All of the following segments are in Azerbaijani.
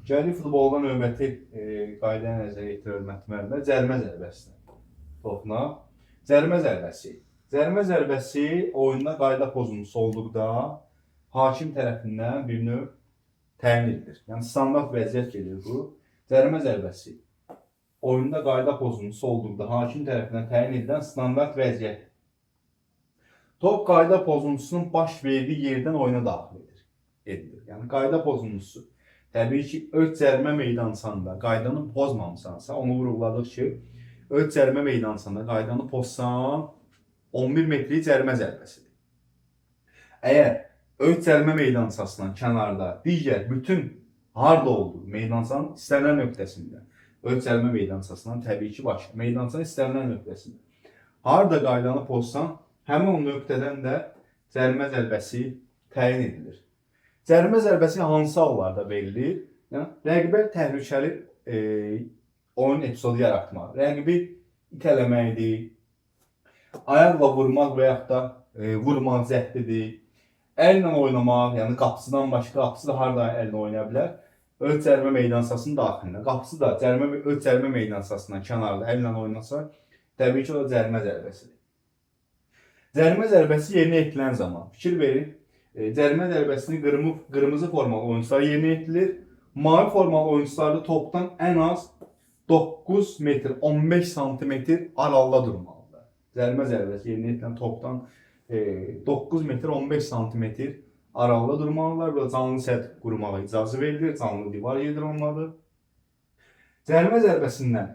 Gəlir futbolda növbəti qaydaya nəzərə yetirir hörmətli müəllimlər, cərimə zərbəsinə. Toxuna. Cərimə zərbəsi. Cərimə zərbəsi oyunda qayda pozuntusu olduqda hakim tərəfindən bir növ təyin edilir. Yəni standart vəziyyət gedir bu. Cərimə zərbəsi oyunda qayda pozuntusu olduqda hakim tərəfindən təyin edilən standart vəziyyət. Top qayda pozuntusunun baş verdiyi yerdən oyuna daxil edilir. Yəni qayda pozuntusu. Təbii ki, öz cərimə meydançasında qaydanı pozmamısansa, onu vurğuladıq ki, öz cərimə meydançasında qaydanı pozsan 11 metrik cərimə zərbəsidir. Əgər öz cərimə meydançasından kənarda digər bütün harda olduğu meydançanın istənilən nöqtəsində, öz cərimə meydançasından təbii ki, başqa meydançanın istənilən nöqtəsində harda qaydanı pozsan, həmin o nöqtədən də cərimə zərbəsi təyin edilir. Cərimə zərbəsi hansı hallarda verilir? Yəni, rəqibə təhlükəli oyun epizodu yaratmaq, rəqibi itələməkdir, ayaqla vurmaq və yaxud da vurmaq cəhdidir, əllə oynamaq, yəni qapısından başqa, qapısı da harada əllə oynaya bilər? Öz cərimə meydançasının daxilində, qapısı da öz cərimə meydançasından kənarda əllə oynasa, təbii ki, o da cərimə zərbəsidir. Cərimə zərbəsi yerinə yetilən zaman, fikir verin, cərimə zərbəsini qırmızı formalı oyuncular yerinə yetilir. Mavi formalı oyuncularda topdan ən az 9 metr 15 santimetr aralıda durmalıdır. Cərimə zərbəsi yerinə yetilən topdan 9 metr 15 santimetr aralıda durmalılar. Burada canlı səth qurmağa icazə verilir, canlı divar yedirməlidir. Cərimə zərbəsindən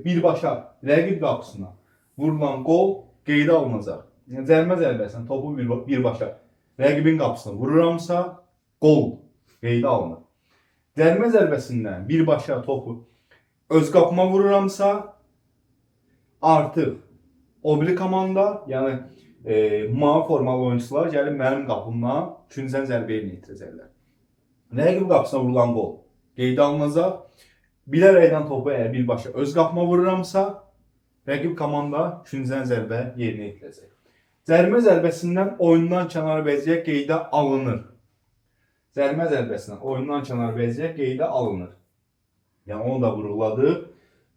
birbaşa rəqib qapısına vurulan qol qeydə alınacaq. Yəni, cərimə zərbəsindən topu birbaşa rəqibin qapısına vururamsa, qol qeydə alınır. Cərimə zərbəsindən birbaşa topu öz qapıma vururamsa, artıq o biri komanda, yəni mavi formalı oyuncular gəlib mənim qapımdan küncdən zərbə yerinə yetirəcəklər. Rəqib qapısına vurulan qol qeydə alınacaq. Bilərəkdən topu əgər birbaşa öz qapıma vururamsa, rəqib komanda küncdən zərbə yerinə yetirəcək. Cərimə zərbəsindən oyundan kənar vəziyyət qeydə alınır. Cərimə zərbəsindən oyundan kənar vəziyyət qeydə alınır. Yəni, onu da vurğuladıq.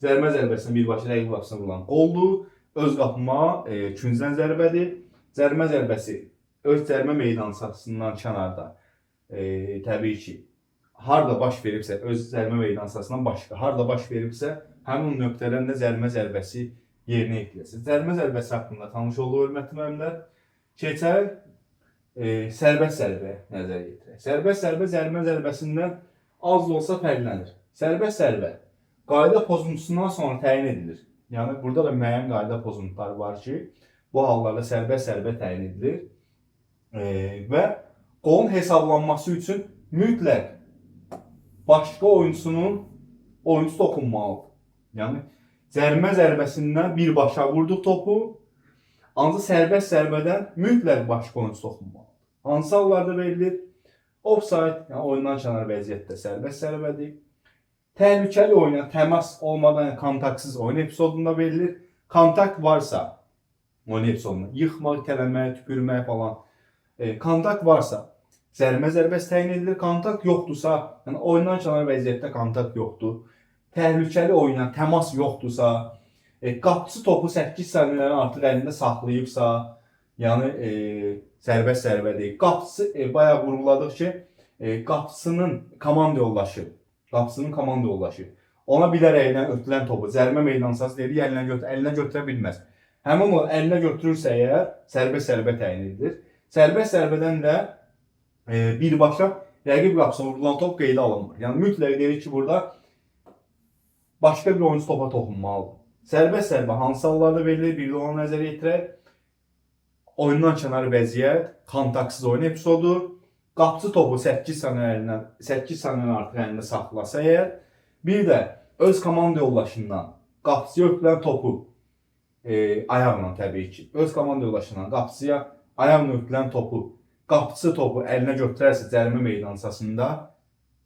Cərimə zərbəsindən birbaşa rəqib qapısına vurulan qoldur. Öz qapıma küncdən zərbədir. Cərimə zərbəsi öz cərimə meydançasından kənarda təbii ki, harda baş veribsə, öz cərimə meydançasından başqa, harda baş veribsə, həmin nöqtədən də cərimə zərbəsi yerinə yetirilsin. Cərimə zərbəsi haqqında tanış olduq, hörmətli müəllimlər. Keçək sərbəst zərbə nəzərə yetirək. Sərbəst zərbə cərimə zərbəsindən az da olsa fərqlənir. Sərbəst zərbə qayda pozuntusundan sonra təyin edilir. Yəni, burada da müəyyən qayda pozuntuları var ki, bu hallarda sərbəst zərbə təyin edilir və qolun hesablanması üçün mütləq başqa oyuncusu toxunmalıdır. Yəni, cərimə zərbəsindən birbaşa vurduq topu, ancaq sərbəst zərbədən mütləq başqa oyuncu toxunmalıdır. Hansı hallarda verilir? Offside, yəni oyundan kənar vəziyyətdə sərbəst zərbədir. Təhlükəli oyuna təmas olmadan, kontaktsız oyun epizodunda verilir. Kontakt varsa, oyun epizodunda yıxmaq, itələmək, tüpürmək falan. Kontakt varsa, cərimə zərbəsi təyin edilir. Kontakt yoxdursa, yəni oyundan kənar vəziyyətdə kontakt yoxdur. Təhlükəli oyuna təmas yoxdursa, qapıçı topu 8 saniyədən artıq əlində saxlayıbsa, yəni sərbəst zərbədir. Qapıçı, bayaq vurğuladıq ki, qapıçının komanda yoldaşı ona bilərəkdən ötülən topu cərimə meydançası dedik, əlinə götürə bilməz. Həmin o əlinə götürürsə əgər, sərbəst zərbə təyin edilir. Sərbəst zərbədən də birbaşa rəqib qapısına vurulan top qeydə alınmır. Yəni, mütləq dedik ki, burada başqa bir oyuncu topa toxunmalıdır. Sərbəst zərbə hansı hallarda verilir? Bir də ona nəzərə yetirək. Oyundan kənar vəziyyət, kontaktsız oyun epizodu, qapıçı topu 8 saniyədən artıq əlində saxlasa əgər, bir də öz komanda yoldaşından qapıçıya ötülən topu ayaqla təbii ki, öz komanda yoldaşından qapıçıya ayaqla ötülən topu, qapıçı topu əlinə götürərsə cərimə meydançasında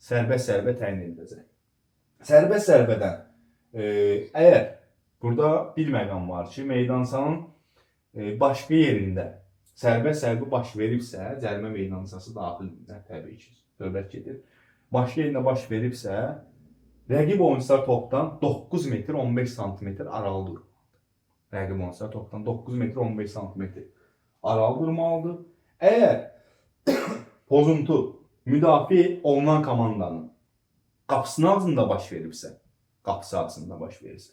sərbəst zərbə təyin ediləcək. Sərbəst zərbədən əgər burada bir məqam var ki, meydançanın başqa yerində sərbəst zərbə baş veribsə, cərimə meydançası daxilində təbii ki, söhbət gedir. başqa yerində baş veribsə, rəqib oyunçular topdan 9 metr 15 santimetr aralı durmalıdır. Rəqib oyunçular topdan 9 metr 15 santimetr aralı durmalıdır. Əgər pozuntu müdafiə olunan komandanın qapısının ağzında baş veribsə, qapısı ağzında baş verirsə,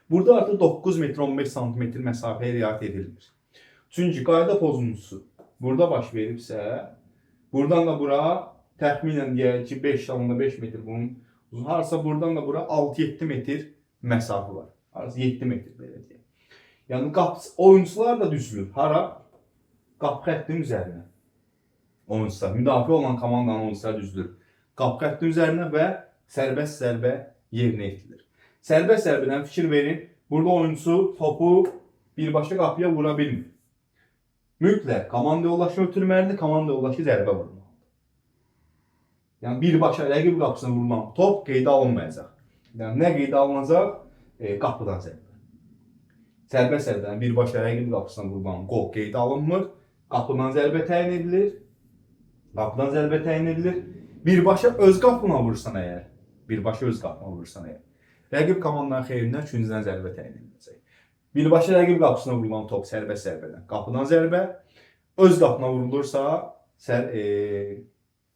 burada artıq 9 metr 15 santimetr məsafəyə riayət edilmir. Çünki qayda pozuntusu burada baş veribsə, buradan da bura təxminən deyək ki 5,5 metr bunun uzun. Harasa buradan da bura 6-7 metr məsafə var. Harasa 7 metr belə deyək. Yəni oyuncular da düzülür. Hara? Qapı xəttinin üzərinə. Oyuncular, müdafiə olan komandanın oyuncular düzülür. Qapı xəttinin üzərinə və sərbəst zərbə yerinə yetirilir. Sərbəst zərbədən fikir verin. Burada oyuncu topu birbaşa qapıya vura bilmir. Mütləq komanda yoldaşı ötürməlidir, komanda yoldaşı zərbə vurmalıdır. Yəni birbaşa rəqib qapısına vurulan top qeydə alınmayacaq. Yəni nə qeydə alınacaq? Qapıdan zərbə. Sərbəst zərbədən birbaşa rəqib qapısına vurulan qol qeydə alınmır. Qapıdan zərbə təyin edilir. Qapıdan zərbə təyin edilir. Birbaşa öz qapına vursan əgər, birbaşa öz qapına vursan əgər, rəqib komandanın xeyrindən üçüncüdən zərbə təyin ediləcək. Birbaşa rəqib qapısına vurulan top sərbəst zərbədən qapıdan zərbə, öz qapına vurulursa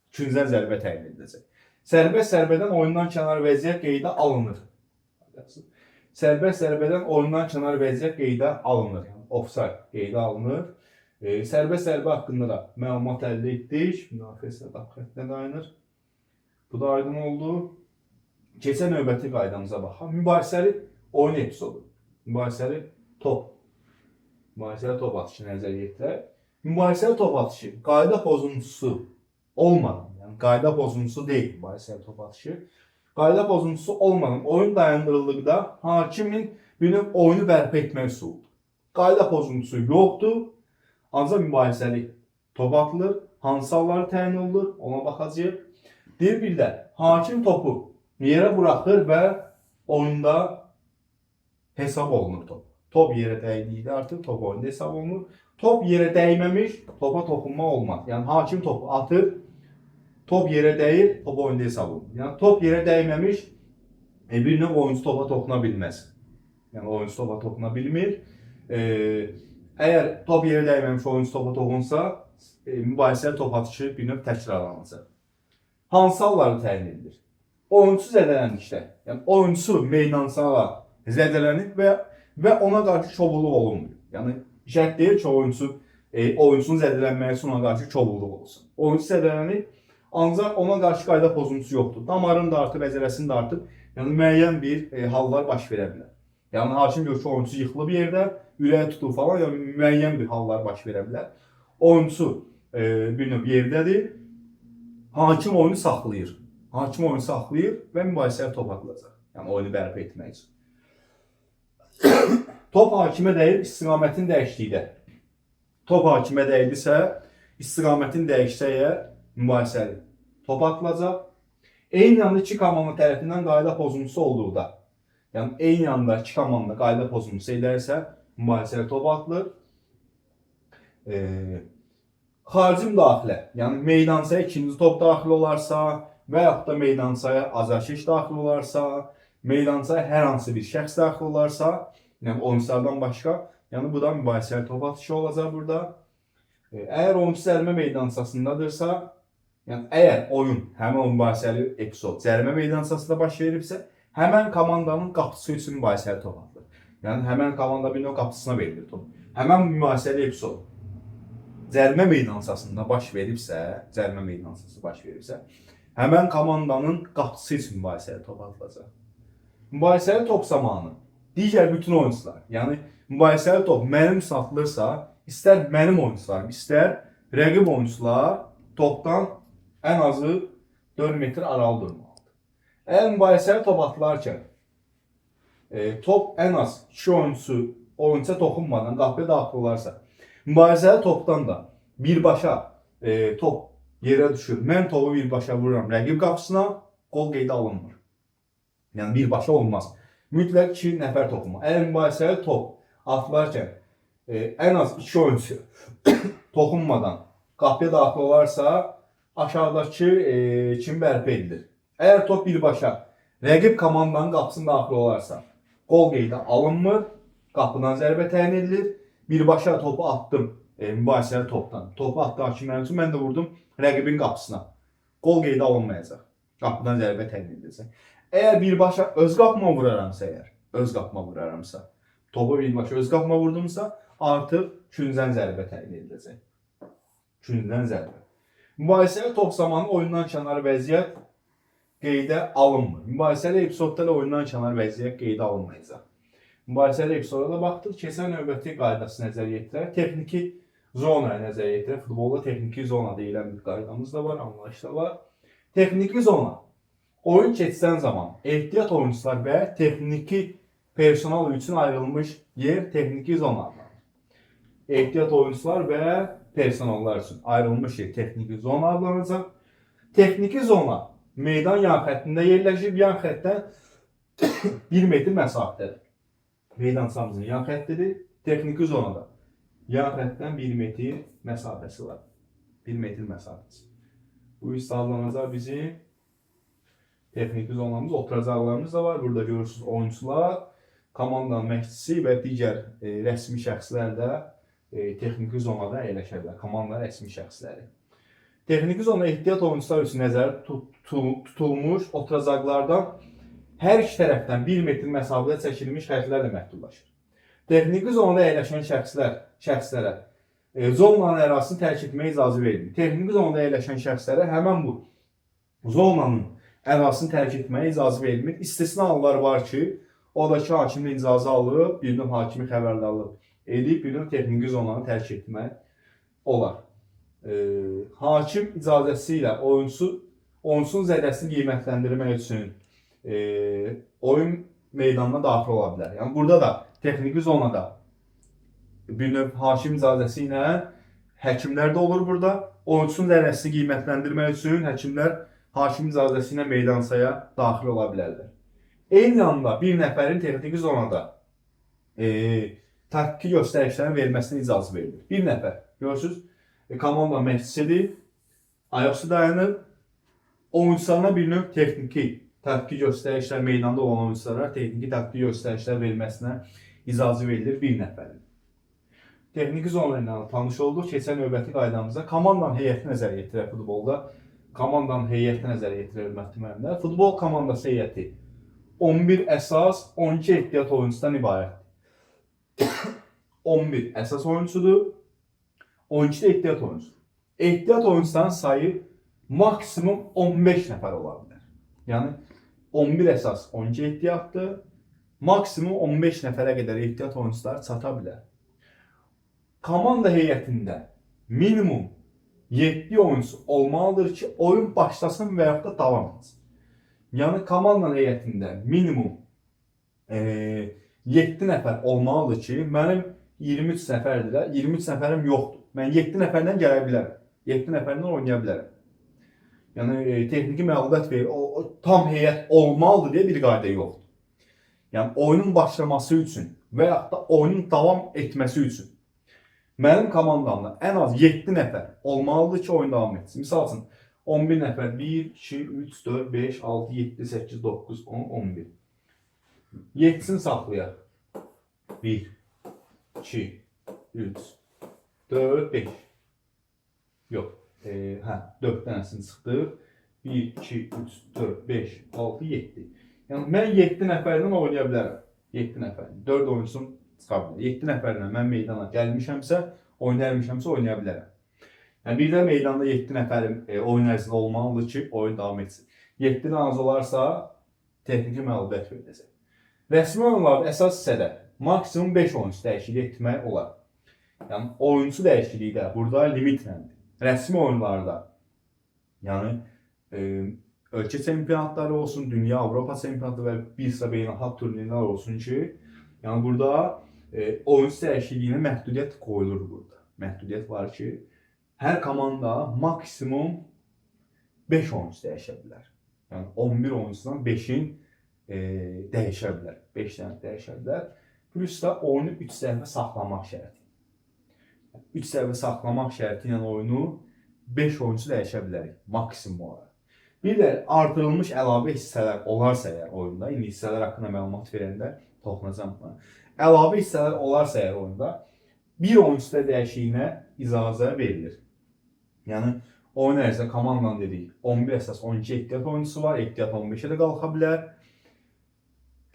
üçüncüdən zərbə təyin ediləcək. Sərbəst zərbədən oyundan kənar vəziyyət qeydə alınır. Sərbəst zərbədən oyundan kənar vəziyyət qeydə alınır. Yəni offside qeydə alınır. Sərbəst zərbə haqqında da məlumat əldə etdik. Müdafiə qapı xəttinə dayanır. Bu da aydın oldu. Keçən növbəti qaydamıza baxaq. Mübahisəli oyun epizodu. Mübahisəli top. Mübahisəli top atışı nəzərə yetirək. Mübahisəli top atışı qayda pozuntusu olmadan, yəni qayda pozuntusu deyil mübahisəli top atışı. Qayda pozuntusu olmadan oyun dayandırıldıqda hakimin bir növ oyunu bərpa etmək üsuludur. Qayda pozuntusu yoxdur. Ancaq mübahisəli top atılır, hansı halları təyin olunur, ona baxacağıq. Bir də hakim topu yerə buraxır və oyunda hesab olunur top. Top yerə dəydikdə artıq top oyunda hesab olunur. Top yerə dəyməmiş, topa toxunma olmaz. Yəni hakim topu atır, top yerə dəyir, top oyunda hesab olunur. Yəni top yerə dəyməmiş, bir növ oyuncu topa toxuna bilməz. Yəni oyuncu topa toxuna bilmir. Əgər top yerə dəyməmiş oyuncu topa toxunsa, mübahisəli top atışı bir növ təkrarlanacaq. Hansı halları təyin edilir? Oyuncu zədələndikdə, yəni oyuncu meydançağa zədələnib və ona qarşı kobudluq olunmuyor. Yəni şərt deyil ki, oyuncunun zədələnməsi üçün ona qarşı kobudluq olsun. Oyuncu zədələnib, ancaq ona qarşı qayda pozuntusu yoxdur. Damarın da artıb, əzələsinin də artıb, yəni müəyyən bir hallar baş verə bilər. Yəni hakim gör ki, oyuncu yıxılıb yerdə, ürəyə tutub falan, yəni müəyyən bir hallar baş verə bilər. Oyuncu bir növ yerdədir, hakim oyunu saxlayır. Hakim oyunu saxlayır və mübahisəyə top atılacaq. Yəni oyunu bərpa etmək üçün. Top hakimə dəyir istiqamətin dəyişdikdə. Top hakimə dəyildisə, istiqamətin dəyişsə mübahisəli top atılacaq. Eyni anda iki komanda tərəfindən qayda pozuntusu olduqda, yəni eyni anda iki komanda qayda pozuntusu edərsə, mübahisəli top atılır. Xarici müdaxilə, yəni meydançaya ikinci top daxil olarsa və yaxud da meydançaya azarkeş daxil olarsa, meydançaya hər hansı bir şəxs daxil olarsa, yəni oyunculardan başqa, yəni bu da mübahisəli top atışı olacaq burada. Əgər oyuncu zərmə meydançasındadırsa, yəni əgər oyun həmin o mübahisəli epizod zərmə meydançasında baş veribsə, həmən komandanın qapısı üçün mübahisəli top atılır. Yəni həmən komanda bir növ qapısına verilir top. Həmən mübahisəli epizod zərmə meydançasında baş veribsə, həmən komandanın qapısı üçün mübahisəli top atılacaq. Mübahisəli top zamanı digər bütün oyuncular, yəni mübahisəli top mənim satılırsa, istər mənim oyuncularım, istər rəqib oyuncular topdan ən azı 4 metr aralı durmalıdır. Əgər mübahisəli top atılarkən top ən az 2 oyuncuya toxunmadan qapıya daxil olarsa, mübahisəli topdan da birbaşa top yerə düşür. Mən topu birbaşa vururam rəqib qapısına, qol qeydə alınmır. Yəni birbaşa olmaz. Mütləq 2 nəfər toxunma. Əgər mübahisəli top atılarkən ən az 2 oyuncu toxunmadan qapıya daxil olarsa, aşağıdakı kimi bərpa edilir? Əgər top birbaşa rəqib komandanın qapısına daxil olarsa, qol qeydə alınmır, qapıdan zərbə təyin edilir. Birbaşa topu atdım mübahisəli topdan. Topu atdı hakimlərin üçün, mən də vurdum rəqibin qapısına. Qol qeydə alınmayacaq. Qapıdan zərbə təyin ediləcək. Əgər birbaşa öz qapıma vuraramsa, topu birbaşa öz qapıma vurdumsa, artıq küncdən zərbə təyin ediləcək. Küncdən zərbə. Mübahisəli top zamanı oyundan kənar vəziyyət qeydə alınmır. Mübahisəli epizodda da oyundan kənar vəziyyət qeydə alınmayacaq. Mübahisəli epizoda da baxdıq. Keçən növbəti qaydası nəzərə yetirək. Texniki zonaya nəzərə yetirək. Futbolda texniki zona deyilən bir qaydamız da var, anlayış da var. Texniki zona. Oyun keçən zaman ehtiyat oyuncular və texniki personal üçün ayrılmış yer texniki zona. Ehtiyat oyuncular və personallar üçün ayrılmış yer texniki zona adlanacaq. Texniki zona meydan yan xəttində yerləşir. Yan xəttdən 1 metr məsafədədir. Meydan sahamızın yan xəttidir. Texniki zonada yan xəttdən 1 metr məsafəsi var. 1 metr məsafəsi. Bu hesablanacaq bizim texniki zonamız, oturacaqlarımız da var. Burada görürsünüz oyuncular, komandanın məşqçisi və digər rəsmi şəxslər də texniki zonada əyləşərlər. Komanda rəsmi şəxsləri. Texniki zona ehtiyat oyuncular üçün nəzərdə tutulmuş oturacaqlardan hər iki tərəfdən 1 metr məsafədə çəkilmiş xətlərlə məhdudlaşır. Texniki zonada əyləşən şəxslərə zonanın ərazisini tərk etməyə icazə verilir. Texniki zonada əyləşən şəxslərə həmən bu zonanın ərazisini tərk etməyə icazə verilmir. İstisna hallar var ki, oradakı hakimlə icazə alıb, bir növ hakimi xəbərdarlıq edib, bir növ texniki zonanı tərk etmək olar. Hakim icazəsi ilə oyunçunun zədəsini qiymətləndirmək üçün oyun meydanına daxil ola bilər. Yəni burada da texniki zonada bir növ hakim icazəsi ilə həkimlər də olur burada. Oyunçunun zədəsini qiymətləndirmək üçün həkimlər hakim icazəsi ilə meydansaya daxil ola bilərlər. Eyni anda bir nəfərin texniki zonada taktiki göstərişlərin verilməsinə icazə verilir. Bir nəfər, görürsünüz, komanda məşqçisidir, ayaqüstü dayanır, oyuncularına bir növ texniki taktiki göstərişlər, meydanda olan oyunculara texniki taktiki göstərişlər verilməsinə icazə verilir bir nəfərin. Texniki zona ilə tanış olduq. Keçən növbəti qaydamızda komandanın heyəti nəzərə yetirək futbolda. Komandanın heyəti nəzərə yetirir müəllimlər. Futbol komandası heyəti 11 əsas, 12 ehtiyat oyuncudan ibarətdir. 11 əsas oyuncudur, 12 də ehtiyat oyuncudur. Ehtiyat oyuncuların sayı maksimum 15 nəfər ola bilər. Yəni 11 əsas, 12 ehtiyatdır. Maksimum 15 nəfərə qədər ehtiyat oyuncular çata bilər. Komanda heyətində minimum 7 oyuncu olmalıdır ki, oyun başlasın və yaxud da davam etsin. Yəni komandanın heyətində minimum 7 nəfər olmalıdır ki, mənim 23 nəfərdirlər, 23 nəfərim yoxdur. Mən 7 nəfərdən gələ bilərəm, 7 nəfərdən oynaya bilərəm. Yəni texniki məlumat verir, tam heyət olmalıdır deyə bir qayda yoxdur. Yəni oyunun başlaması üçün və yaxud da oyunun davam etməsi üçün mənim komandamda ən az 7 nəfər olmalıdır ki, oyun davam etsin. Misal üçün 11 nəfər 1, 2, 3, 4, 5, 6, 7, 8, 9, 10, 11. 7-sini saxlayaq. 1, 2, 3, 4, 5. Yox. 4 dənəsini çıxdıq. 1, 2, 3, 4, 5, 6, 7. Yəni mən 7 nəfərlə oynaya bilərəm. 7 nəfər. 4 oyuncusum çıxa bilər. 7 nəfərlə mən meydana gəlmişəmsə, oynaya bilərəm. Yəni bir də meydanda 7 nəfərim oyun ərzində olmalıdır ki, oyun davam etsin. 7-dən az olarsa texniki məlumat veriləcək. Rəsmi oyunlarda əsas hissədə maksimum 5 oyuncu dəyişiklik etmək olar. Yəni oyuncu dəyişikliyi də burada limitləndir. Rəsmi oyunlarda, yəni ölkə çempionatları olsun, dünya, Avropa çempionatları və bir sıra beynəlxalq turnirlər olsun ki, yəni burada oyuncu dəyişikliyinə məhdudiyyət qoyulur burada. Məhdudiyyət var ki, hər komanda maksimum 5 oyuncu dəyişə bilər. Yəni 11 oyuncudan 5-in dəyişə bilər. 5 dənə dəyişə bilər. Plus da oyunu 3 dəfə saxlamaq şərti. 3 dəfə saxlamaq şərti ilə oyunu 5 oyuncu dəyişə bilərik maksimum olaraq. Bir də artırılmış əlavə hissələr olarsa əgər oyunda, indi hissələr haqqında məlumat verəndə toxunacağam buna. Əlavə hissələr olarsa əgər oyunda bir oyuncuda dəyişiyinə icazə verilir. Yəni oyun ərzində komandanın dedik 11 əsas 12 ehtiyat oyuncusu var, ehtiyat 15-ə də qalxa bilər.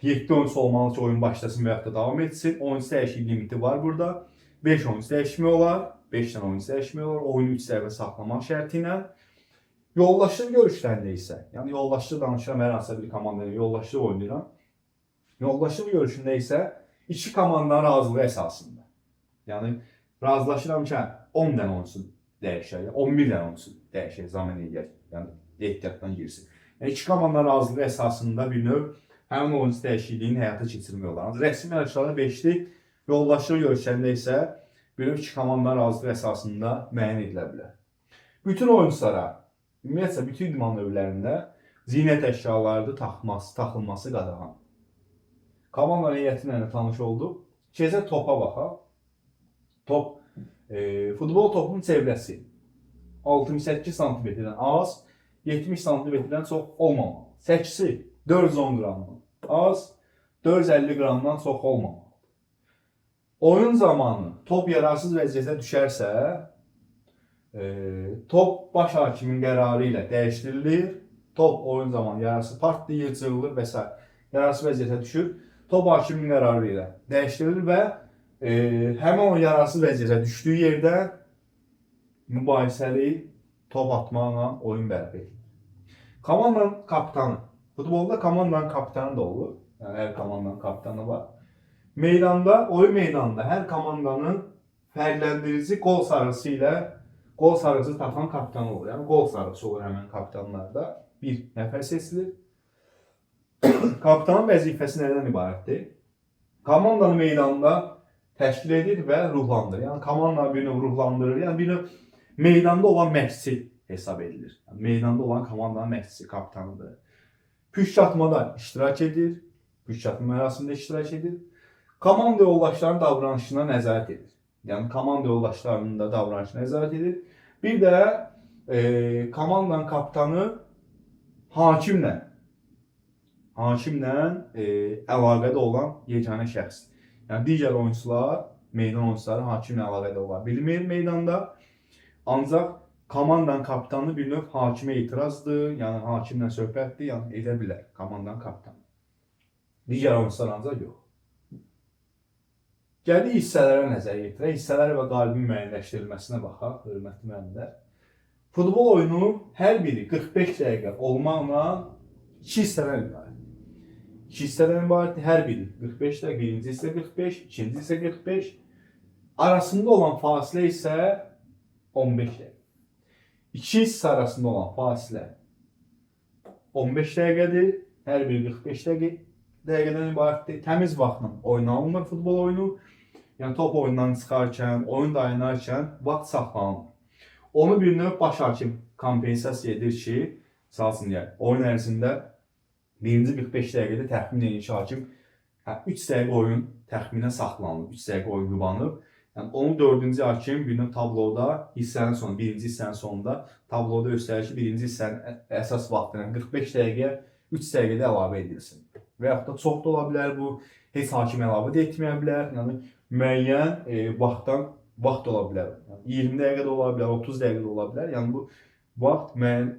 7 oyuncusu olmalı ki, oyun başlasın və yaxud da davam etsin. Oyuncu dəyişikliyi limiti var burada. 5 oyuncu dəyişmək olar, 5 dənə oyuncu dəyişmək olar, oyunu 3 dəqiqə saxlamaq şərti ilə. Yoldaşlıq görüşlərində isə, yəni yoldaşlıq danışıram hər hansısa bir komandayla yoldaşlıq oynayıram. Yoldaşlıq görüşündə isə iki komandanın razılığı əsasında. Yəni razılaşıram ki, 10 dənə oyuncu dəyişək, 11 dənə oyuncu dəyişək, zaman eləyək. Yəni ehtiyatdan girsin. Yəni iki komandanın razılığı əsasında bir növ həmin oyuncu dəyişikliyini həyata keçirmək olar. Rəsmi yarışlarda 5'lik, yoldaşlıq görüşlərində isə bir növ iki komandanın razılığı əsasında müəyyən edilə bilər. Bütün oyunculara, ümumiyyətlə bütün idman növlərində zinət əşyalarıdır taxılması qadağan. Komandanın heyəti ilə tanış olduq. Keçə topa baxaq. Top, futbol topunun çevrəsi 68 cm-dən az, 70 cm-dən çox olmamalı. Çəkisi 410 qramdan az, 450 qramdan çox olmamalı. Oyun zamanı top yararsız vəziyyətə düşərsə, top baş hakimin qərarı ilə dəyişdirilir. Top oyun zamanı yararsız partlayır, cırılır və s. Yararsız vəziyyətə düşür. Top hakimin qərarı ilə dəyişdirilir və həmin o yararsız vəziyyətə düşdüyü yerdə mübahisəli top atmaqla oyun bərpa edilir. Komandanın kapitanı. Futbolda komandanın kapitanı da olur. Yəni hər komandanın kapitanı var. Oyun meydanında hər komandanın fərqləndirici qol sarısı ilə qol sarısı taxan kapitan olur. Yəni qol sarısı olur həmin kapitanlarda. Bir nəfər seçilir. Kapitanın vəzifəsi nədən ibarətdir? Komandanı meydanda təşkil edir və ruhlandırır. Yəni komandanı bir növ ruhlandırır. Yəni bir növ meydanda olan məşqçi hesab edilir. Yəni meydanda olan komandanın məşqçisi kapitanıdır. Püşkatmada iştirak edir. Püşkatma mərasimində iştirak edir. Komanda yoldaşlarının davranışına nəzarət edir. Yəni komanda yoldaşlarının da davranışına nəzarət edir. Bir də komandanın kapitanı hakimlə əlaqədə olan yeganə şəxsdir. Yəni digər oyuncular, meydan oyuncuları hakimlə əlaqədə ola bilmir meydanda. Ancaq komandanın kapitanı bir növ hakimə etirazdır, yəni hakimlə söhbətdir, yəni edə bilər komandanın kapitanı. Digər oyuncular ancaq yox. Gəlir hissələrə nəzər yetirək, hissələr və qalibin müəyyənləşdirilməsinə baxaq, hörmətli müəllimlər. Futbol oyunu hər biri 45 dəqiqə olmaqla 2 hissədən ibarət. 2 hissədən ibarət, hər biri 45 dəqiqə, birinci hissə 45, ikinci hissə 45. Arasında olan fasilə isə 15 dəqiqə. 2 hissə arasında olan fasilə 15 dəqiqədir, hər biri 45 dəqiqədən ibarətdir. Təmiz vaxtla oynanılmır futbol oyunu. Yəni top oyundan çıxarkən, oyun dayanarkən vaxt saxlanılır. Onu bir növ baş hakim kompensasiya edir ki, salsın deyək, oyun ərzində birinci 45 dəqiqədə təxmin edir ki, hakim 3 dəqiqə oyun təxminən saxlanılır, 3 dəqiqə oyun yubanıb. Yəni onu 4-cü hakim bir növ tabloda hissənin sonunda, birinci hissənin sonunda tabloda göstərir ki, birinci hissənin əsas vaxtına 45 dəqiqə 3 dəqiqədə əlavə edilsin. Və yaxud da çox da ola bilər bu, heç hakim əlavə də etməyə bilər. Yəni müəyyən vaxt ola bilər. Yəni 20 dəqiqə də ola bilər, 30 dəqiqə də ola bilər. Yəni bu vaxt müəyyən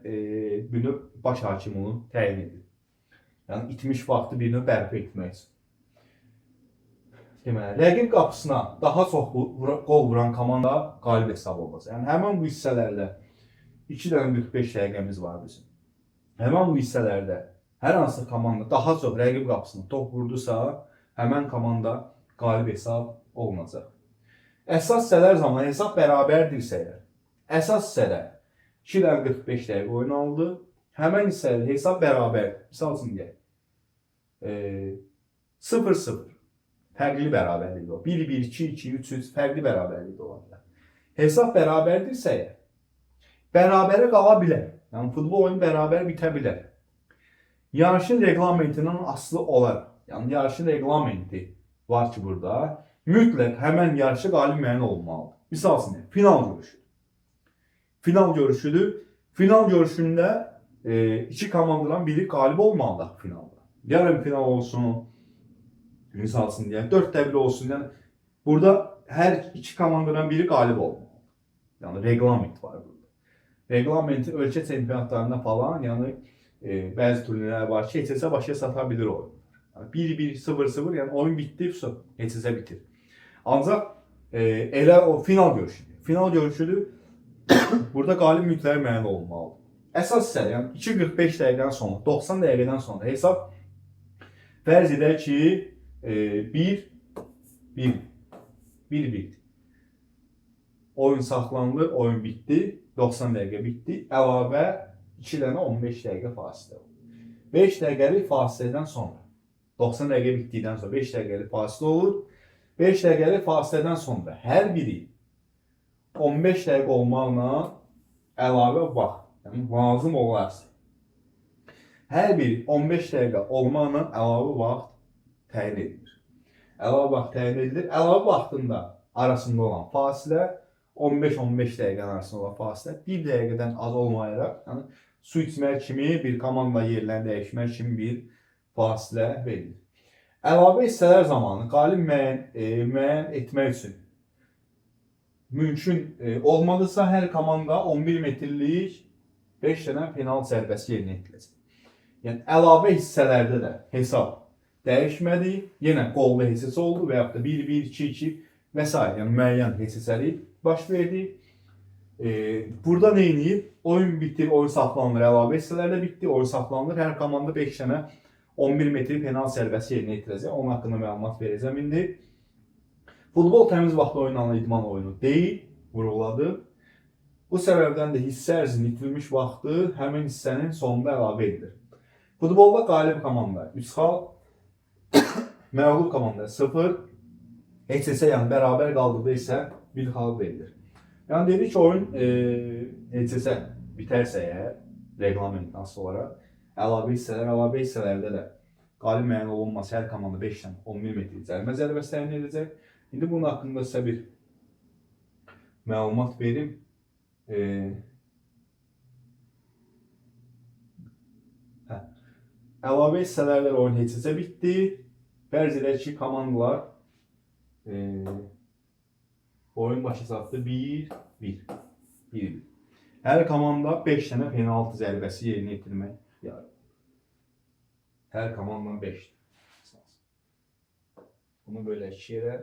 bir növ baş hakim onu təyin edir. Yəni itmiş vaxtı bir növ bərpa etmək üçün. Deməli, rəqib qapısına daha çox qol vuran komanda qalib hesab olacaq. Yəni həmin bu hissələrdə 2 dənə 45 dəqiqəmiz var bizim. Həmin bu hissələrdə hər hansı komanda daha çox rəqib qapısına top vurdusa, həmən komanda qalib hesab olunacaq. Əsas hissələr zamanı hesab bərabərdirsə əgər, əsas hissədə 2 dənə 45 dəqiqə oynanıldı, həmən hissədə hesab bərabərdir. Misal üçün deyək, 0-0 fərqli bərabərlik olar. 1-1, 2-2, 3-3 fərqli bərabərlik ola bilər. Hesab bərabərdirsə əgər, bərabərə qala bilər. Yəni futbol oyunu bərabər bitə bilər. Yarışın reglamentinin asılı olaraq, yəni yarışın reglamenti var ki burada, mütləq həmən yarışa qalib müəyyən olunmalıdır. Misal üçün, final görüşü. final görüşüdür. Final görüşündə iki komandadan biri qalib olmalıdır finalda. Yarım final olsun, misal üçün deyək, 4-1 olsun. Yəni burada hər iki komandadan biri qalib olmalıdır. Yəni reglament var burada. Reglamenti ölkə çempionatlarında falan, yəni bəzi turnirlər var ki, heç-hesə başa sata bilir oyun. Yəni 1-1, 0-0, yəni oyun bitdi, heç-hesə bitir. Ancaq elə o final görüşüdür. Final görüşüdür. Burada qalib mütləq müəyyən olunmalıdır. Əsas isə yəni 2:45 dəqiqədən sonra, 90 dəqiqədən sonra hesab fərz edək ki 1-1 oyun saxlandı, oyun bitdi, 90 dəqiqə bitdi. Əlavə 2 dənə 15 dəqiqə fasilə olur. 5 dəqiqəlik fasilədən sonra, 90 dəqiqə bitdikdən sonra 5 dəqiqəlik fasilə olur. 5 dəqiqəlik fasilədən sonra hər biri 15 dəqiqə olmaqla əlavə vaxt, yəni lazım olarsa, hər biri 15 dəqiqə olmaqla əlavə vaxt təyin edilir. Əlavə vaxt təyin edilir. Əlavə vaxtında arasında olan fasilə 15-15 dəqiqənin arasında olan fasilə 1 dəqiqədən az olmayaraq, yəni su içmək kimi, bir komanda yerlərini dəyişmək kimi bir fasilə verilir. Əlavə hissələr zamanı qalib müəyyən etmək üçün mümkün olmadısa, hər komanda 11 metrlik 5 dənə penaltı zərbəsi yerinə yetirəcək. Yəni əlavə hissələrdə də hesab dəyişmədi, yenə qollu hissəsi oldu və yaxud da 1-1, 2-2 və s. yəni müəyyən hissəlik baş verdi. Burada nə edib? Oyun bitir, oyun saxlanılır, əlavə hissələrdə bitdi, oyun saxlanılır. Hər komanda 5 dənə 11 metrik penaltı zərbəsi yerinə yetirəcək. Onun haqqında məlumat verəcəm indi. Futbol təmiz vaxtda oynanan idman oyunu deyil, vurğuladı. Bu səbəbdən də hissə ərzində itirilmiş vaxtı həmin hissənin sonunda əlavə edilir. Futbolda qalib komanda 3 xal, məğlub komanda 0, heç isə yəni bərabər qaldıqda isə 1 xal verilir. Yəni dedik ki, oyun heç isə bitərsə əgər, reqlamentin asılı olaraq, əlavə hissələrdə də qalib müəyyən olunması hər komanda 5 dənə 11 metrik cərimə zərbəsi təyin edəcək. İndi bunun haqqında sizə bir məlumat verim. Əlavə hissələrlə oyun heç isə bitdi. Fərz edək ki, komandalar oyun başı çatdı 1-1. Hər komanda 5 dənə penaltı zərbəsi yerinə yetirmək ixtiyarı. Hər komandanın 5 dənə. Bunu böyle 2 yerə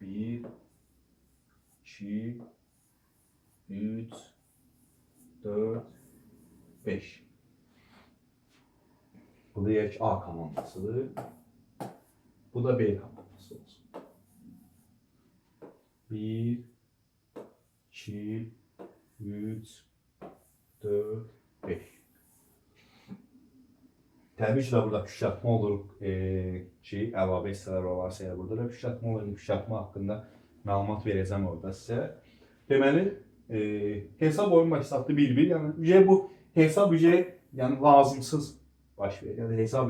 1, 2, 3, 4, 5. Bu da deyək A komandasıdır. Bu da B komandası olsun. 1, 2, 3, 4, 5. Təbii ki, burada püşkatma olur ki, əlavə hissələr olarsa, burada da püşkatma olur. Püşkatma haqqında məlumat verəcəm orada sizə. Deməli, hesab oyun başlatdı 1-1. Yəni, bu hesab yəni lazımsız baş verir. Yəni, hesab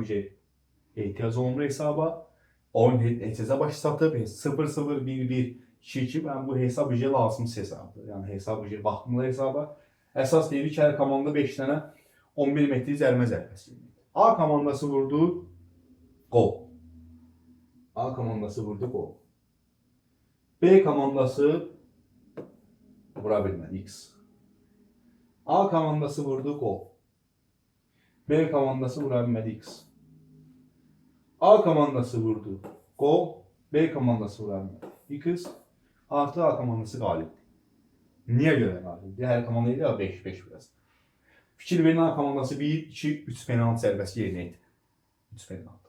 ehtiyac olunur hesaba. Oyun heç-hesə başlatıb 0-0, 1-1, 2-2. Yəni, bu hesab lazımsız hesabdır. Yəni, hesab vaxtında hesaba. Əsas deyir ki, hər komanda 5 dənə 11 metrik cərimə zərbəsi. A komandası vurdu, gol. A komandası vurdu, gol. B komandası vura bilmədi, X. A komandası vurdu, gol. B komandası vura bilmədi, X. A komandası vurdu, gol. B komandası vura bilmədi, X. Artı A komandası qalibdir. Niyə görə qalibdir? Hər komanda idi ya 5-5 biraz. Fikir verin, A komandası 1, 2, 3 penaltı zərbəsi yerinə yetirdi. 3 penaltı.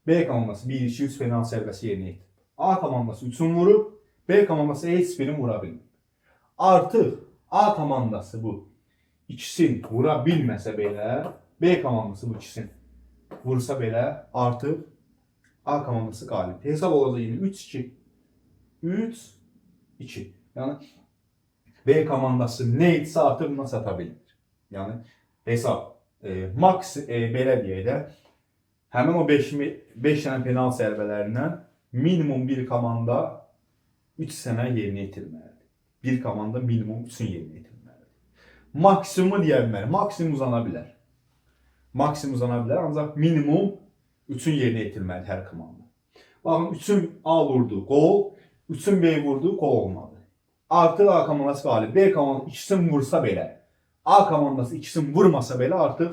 B komandası 1, 2, 3 penaltı zərbəsi yerinə yetirdi. A komandası 3'ünü vurub, B komandası heç birini vura bilmir. Artıq A komandası bu ikisini vura bilməsə belə, B komandası bu ikisini vursa belə, artıq A komandası qalibdir. Hesab olacaq yine 3-2. 3-2. Yəni B komandası nə etsə artıq buna sata bilir. Yəni hesab max belə deyək də, həmin o 5 dənə penaltı zərbələrindən minimum bir komanda 3 dənə yerinə yetirməlidir. Bir komanda minimum 3'ün yerinə yetirməlidir. Maksimumu deyə bilmərəm. Maksimum uzana bilər. Maksimum uzana bilər, ancaq minimum 3'ün yerinə yetirməlidir hər komanda. Baxın, 3'ün A vurdu, gol. 3'ün B vurdu, gol olmadı. Artıq A komandası qalib. B komandası ikisini vursa belə, A komandası ikisini vurmasa belə artıq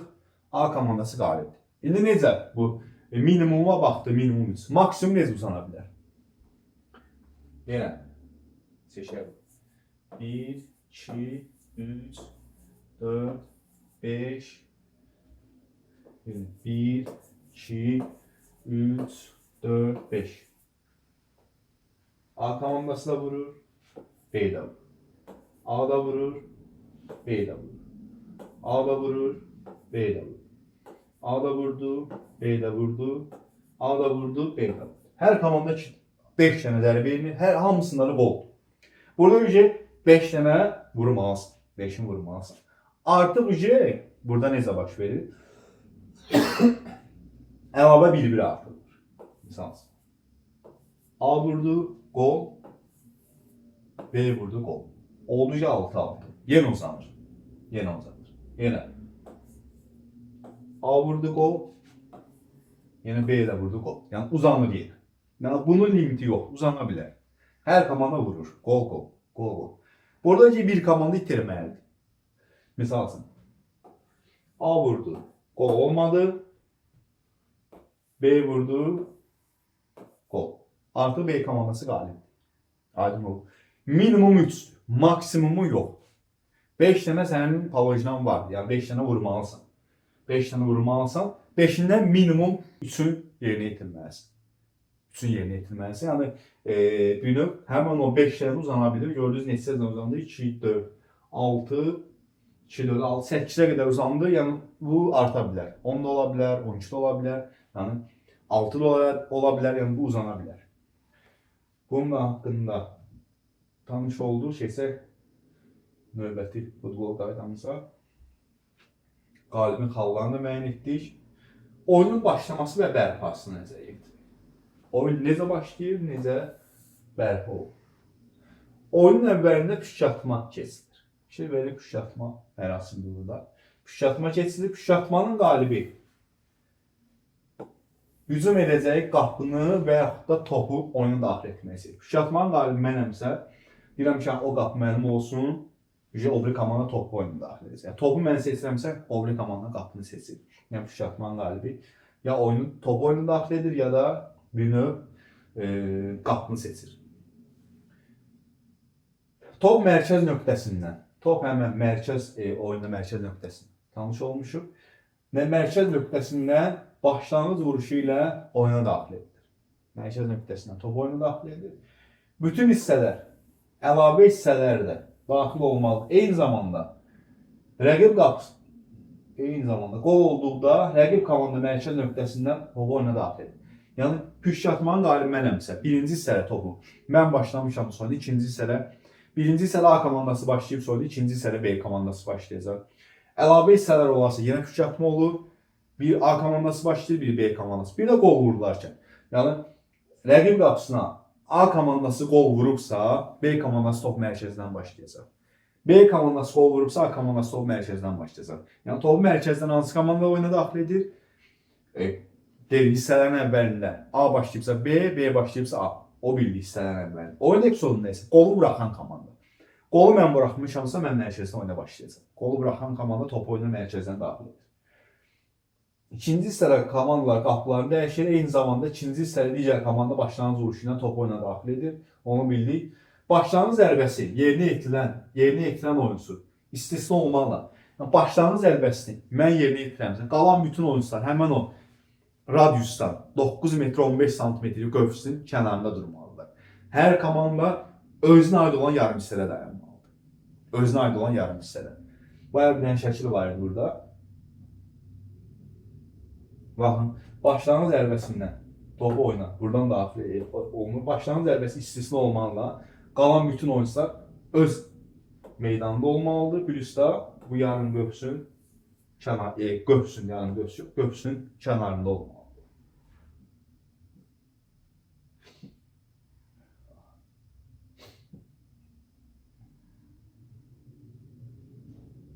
A komandası qalibdir. İndi necə bu minimuma baxdı, minimum 3. Maksimum necə uzana bilər? Yenə seçelim. 1, 2, 3, 4, 5. 1, 2, 3, 4, 5. A komandası da vurur, B de vurur. A da vurur, B de vurur. A da vurur, B de vurur. A da vurdu, B de vurdu. A da vurdu, B de vurdu. Her komanda 5 tane zərbə edir. Hər hamısında da gol. Burada ücret 5 tane vurmalısın. 5'in vurmalısın. Artıq ücret burada necə baş verir? Əlavə 1-1 artırılır. Misal. A vurdu, gol. B vurdu, gol. Olduca 6-6. Yenə uzanır. Yenə uzanır. Yenə. A vurdu, gol. Yenə B də vurdu, gol. Yəni uzanır yenə. Yəni bunun limiti yox. Uzana bilər. Hər komanda vurur. Gol, gol. Gol, gol. Burada ki bir komanda itirməlidir. Misal üçün. A vurdu. Gol olmadı. B vurdu. Gol. Artıq B komandası qalibdir. Aydın oldu. Minimum 3. Maksimumu yox. 5 tane sənin palojinan var. Yəni 5 tane vurmalısan. 5 tane vurmalısan. 5'indən minimum 3'ün yerinə yetirməlisin. 3'ün yerinə yetirməlisin. Yəni bölüb həmin o 5 tane uzana bilir. Gördüyünüz neçə tane uzandı? 2, 4, 6, 2, 4, 6, 8'e qədər uzandı. Yəni bu arta bilər. 10 da ola bilər, 12 da ola bilər. Yəni 6 da ola bilər. Yəni bu uzana bilər. Bunun haqqında tanış olduğu şeysə növbəti futbol qaydamıza qalibin xallarını müəyyən etdik. Oyunun başlaması və bərpası necə etdik? Oyun necə başlayır, necə bərpa olur? Oyunun əvvəlində püşkatma keçilir. İşte belə püşkatma mərasimi burada. Püşkatma keçilir. Püşkatmanın qalibi hücum edəcəyi qapını və yaxud da topu oyuna daxil etməsi. Püşkatmanın qalibi mənəmsə, deyirəm ki, o qapı mənim olsun, o biri komanda topu oyuna daxil edəcək. Yəni, topu mən seçirəmsə, o biri komanda qapını seçir. Yəni, püşkatmanın qalibi ya topu oyuna daxil edir, ya da bir növ qapını seçir. Top mərkəz nöqtəsindən. Top həmən oyunda mərkəz nöqtəsindən tanış olmuşuq. Mərkəz nöqtəsindən başlanğıc vuruşu ilə oyuna daxil edilir. Mərkəz nöqtəsindən top oyuna daxil edilir. Bütün hissələr, əlavə hissələr də daxil olmalı. Eyni zamanda rəqib qapısı, eyni zamanda qol olduqda rəqib komanda mərkəz nöqtəsindən topu oyuna daxil edir. Yəni püşkatmanın qalibi mənəmsə, birinci hissələ topu mən başlamışam sonra, ikinci hissələ birinci hissələ A komandası başlayıb sonra ikinci hissələ B komandası başlayacaq. Əlavə hissələr olarsa yenə püşkatma olur. Bir A komandası başlayır, bir B komandası. Bir də qol vurularkən. Yəni rəqib qapısına A komandası qol vurubsa, B komandası top mərkəzindən başlayacaq. B komandası qol vurubsa, A komandası top mərkəzindən başlayacaq. Yəni topu mərkəzdən hansı komanda oyuna daxil edir? Hissələrin əvvəlində A başlayıbsa B, B başlayıbsa A. O bildi hissələrin əvvəlində. Oyun epizodunda isə qolu buraxan komanda. Qolu mən buraxmışamsa, mən mərkəzdən oyuna başlayacaq. Qolu buraxan komanda topu oyuna mərkəzdən daxil edir. İkinci hissədə komandalar qapılarını dəyişir. Eyni zamanda ikinci hissədə digər komanda başlanğıc vuruşu ilə topu oyuna daxil edir. Onu bildik. Başlanğıc zərbəsi yerinə yetirən oyunçu istisna olmaqla. Yəni, başlanğıc zərbəsini mən yerinə yetirəmsə, qalan bütün oyunçular həmən o radiusdan 9 metr 15 santimetr qövsün kənarında durmalıdır. Hər komanda özünə aid olan yarım hissədə dayanmalıdır. Özünə aid olan yarım hissədə. Bayağı bir dənə şəkil var idi burada. Baxın, başlanğıc zərbəsindən topu oyna, buradan daxil olunur. Başlanğıc zərbəsi istisna olmaqla qalan bütün oyuncular öz meydanında olmalıdır. Plus da bu yarım qövsün qövsün kənarında olmalıdır.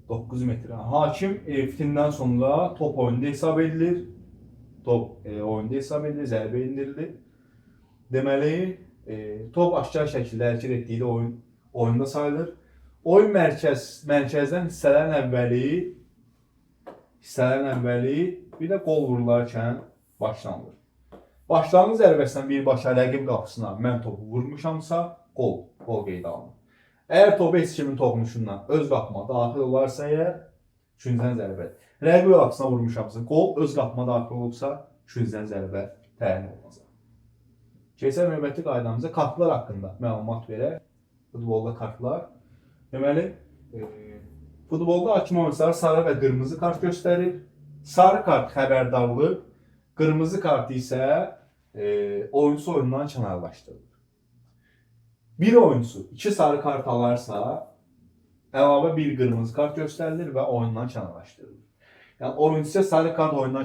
9 metr. Hakim fitindən sonra top oyunda hesab edilir. Top oyunda hesab edilir, zərbə indirilir. Deməli, top aşağı şəkildə hərəkət etdiyi oyunda sayılır. Oyun mərkəzdən hissələrin əvvəli bir də qol vurularkən başlanılır. Başlanğıc zərbəsindən birbaşa rəqib qapısına mən topu vurmuşamsa, qol qeydə alınır. Əgər topu heç kimin toxunuşundan öz qapıma daxil olarsa əgər, üçüncüdən zərbə. Rəqib qapısına vurmuşamsa, qol öz qapıma daxil olubsa, üçüncüdən zərbə təyin olunacaq. Keçək növbəti qaydamıza kartlar haqqında məlumat verək. Futbolda kartlar. Deməli, futbolda hakim oyunçulara sarı və qırmızı kart göstərir. Sarı kart xəbərdarlıq, qırmızı kart isə oyuncu oyundan kənarlaşdırılır. Bir oyuncu 2 sarı kart alarsa, əlavə bir qırmızı kart göstərilir və oyundan kənarlaşdırılır. Yəni, oyuncuya sarı kart oyundan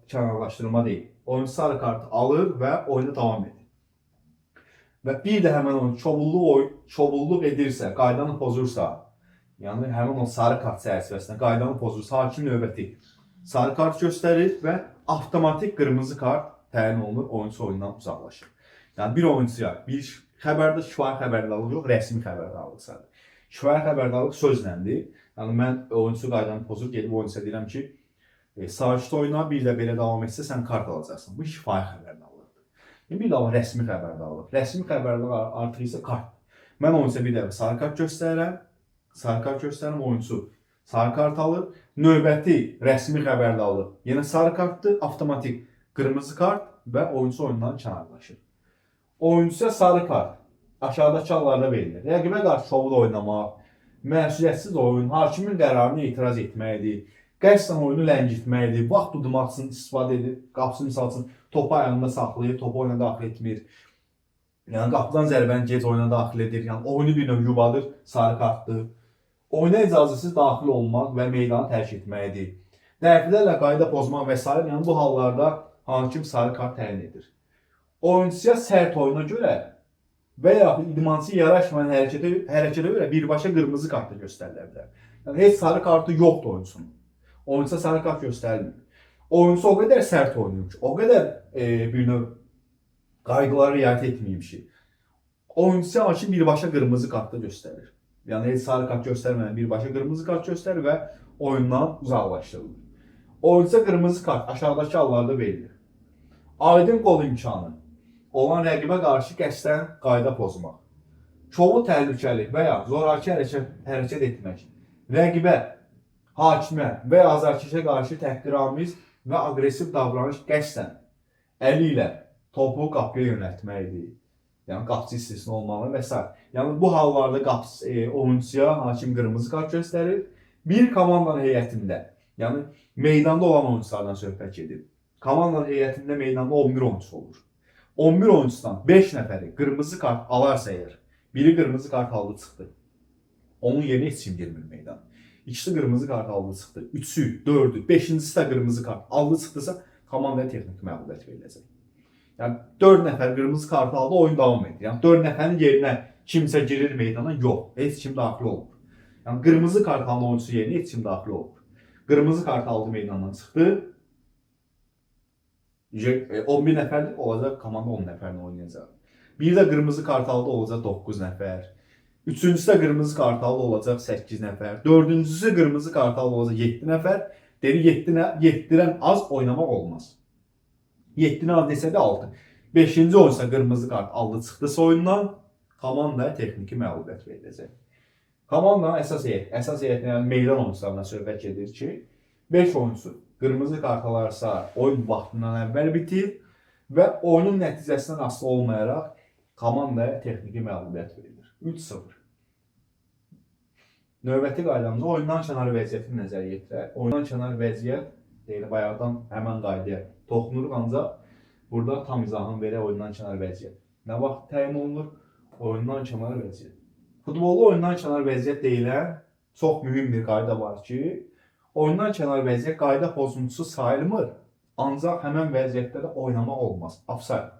kənarlaşdırma deyil. Oyuncu sarı kartı alır və oyuna davam edir. Və bir də həmən oyun çovulluq edirsə, qaydanı pozursa, yəni həmən o sarı kart çərçivəsində qaydanı pozursa, hakim növbəti sarı kart göstərir və avtomatik qırmızı kart təyin olunur, oyuncu oyundan uzaqlaşır. Yəni bir oyuncuya bir kifayət xəbərdarlıq yox, rəsmi xəbərdarlıq sadəcə. Kifayət xəbərdarlıq sözləndir. Yəni mən oyuncu qaydanı pozub gedib oyuncuya deyirəm ki, sakit oyna, bir də belə davam etsə sən kart alacaqsan. Bu kifayət xəbərdarlıqdır. Bir də rəsmi xəbərdarlıq. Rəsmi xəbərdarlıq artıq isə kart. Mən oyuncuya bir dəfə sarı kart göstərirəm. Sarı kart göstərirəm, oyuncu sarı kart alır. Növbəti rəsmi xəbərdarlıq yenə sarı kartdır, avtomatik qırmızı kart və oyuncu oyundan kənarlaşır. Oyuncuya sarı kart aşağıdakı hallarda verilir. Rəqibə qarşı şovul oynamaq, məsuliyyətsiz oyun, hakimin qərarına etiraz etməkdir, qəsdən oyunu ləngitməkdir, vaxt udmaq istifadə edir, qapısını misal üçün topu ayağında saxlayır, topu oyuna daxil etmir. Yəni qapıdan zərbəni gec oyuna daxil edir, yəni oyunu bir növ yubadır, sarı kartdır. Oyuna icazəsiz daxil olmaq və meydanı tərk etməkdir. Dəfələrlə qayda pozmaq və s. Yəni bu hallarda hakim sarı kart təyin edir. Oyuncuya sərt oyuna görə və ya idmançı yaraşmayan hərəkətə görə birbaşa qırmızı kart da göstərilə bilər. Yəni heç sarı kartı yoxdur oyuncunun. Oyuncuya sarı kart göstərilmir. Oyuncu o qədər sərt oynayır ki, o qədər bir növ qaydalara riayət etməyib ki, oyuncuya hakim birbaşa qırmızı kart da göstərir. Yəni heç sarı kart göstərməyən birbaşa qırmızı kart göstərir və oyundan uzaqlaşdırılır. Oyuncuya qırmızı kart aşağıdakı hallarda verilir. Aydın qol imkanı olan rəqibə qarşı qəsdən qayda pozmaq, çoğu təhlükəli və ya zoraki hərəkət etmək, rəqibə, hakimə və ya azarkeşə qarşı təhqiramiz və aqressiv davranış qəsdən əli ilə topu qapıya yönəltməkdir. Yəni qapıcı istisna olmalı və s. Yəni bu hallarda oyuncuya hakim qırmızı kart göstərir. Bir komandanın heyətində, yəni meydanda olan oyunculardan söhbət gedir. Komandanın heyətində meydanda 11 oyuncu olur. 11 oyuncudan 5 nəfəri qırmızı kart alarsa əgər, biri qırmızı kart aldı çıxdı. Onun yerinə heç kim girmir meydana. İkisi qırmızı kart aldı çıxdı. 3'ü, 4'ü, 5'incisi də qırmızı kart aldı çıxdısa, komandaya texniki məğlubiyyət veriləcək. Yəni 4 nəfər qırmızı kart aldı, oyun davam edir. Yəni 4 nəfərin yerinə kimsə girir meydana, yox, heç kim daxil olmur. Yəni qırmızı kart alan oyuncusu yerinə heç kim daxil olmur. Qırmızı kart aldı meydandan çıxdı. 11 nəfərlik olacaq, komanda 10 nəfərini oynayacaq. Bir də qırmızı kart aldı olacaq 9 nəfər. Üçüncüsü də qırmızı kart aldı olacaq 8 nəfər. Dördüncüsü qırmızı kart aldı olacaq 7 nəfər. Deyir 7'dən az oynamaq olmaz. 7'dən az desə də 6. 5-ci oyuncusa qırmızı kart aldı çıxdısa oyundan, komandaya texniki məğlubiyyət veriləcək. Komandanın əsas heyətinə, yəni meydan oyuncularına söhbət gedir ki, 5 oyuncu qırmızı kart alarsa oyun vaxtından əvvəl bitir və oyunun nəticəsindən asılı olmayaraq komandaya texniki məğlubiyyət verilir. 3-0. Növbəti qaydamızda oyundan kənar vəziyyətini nəzərə yetirək. Oyundan kənar vəziyyət deyil, bayaqdan həmən qaydaya toxunuruq, ancaq burada tam izahını verək oyundan kənar vəziyyət. Nə vaxt təyin olunur? Oyundan kənar vəziyyət. Futbolda oyundan kənar vəziyyət deyilən çox mühüm bir qayda var ki, oyundan kənar vəziyyət qayda pozuntusu sayılmır, ancaq həmən vəziyyətdə də oynamaq olmaz. Offside.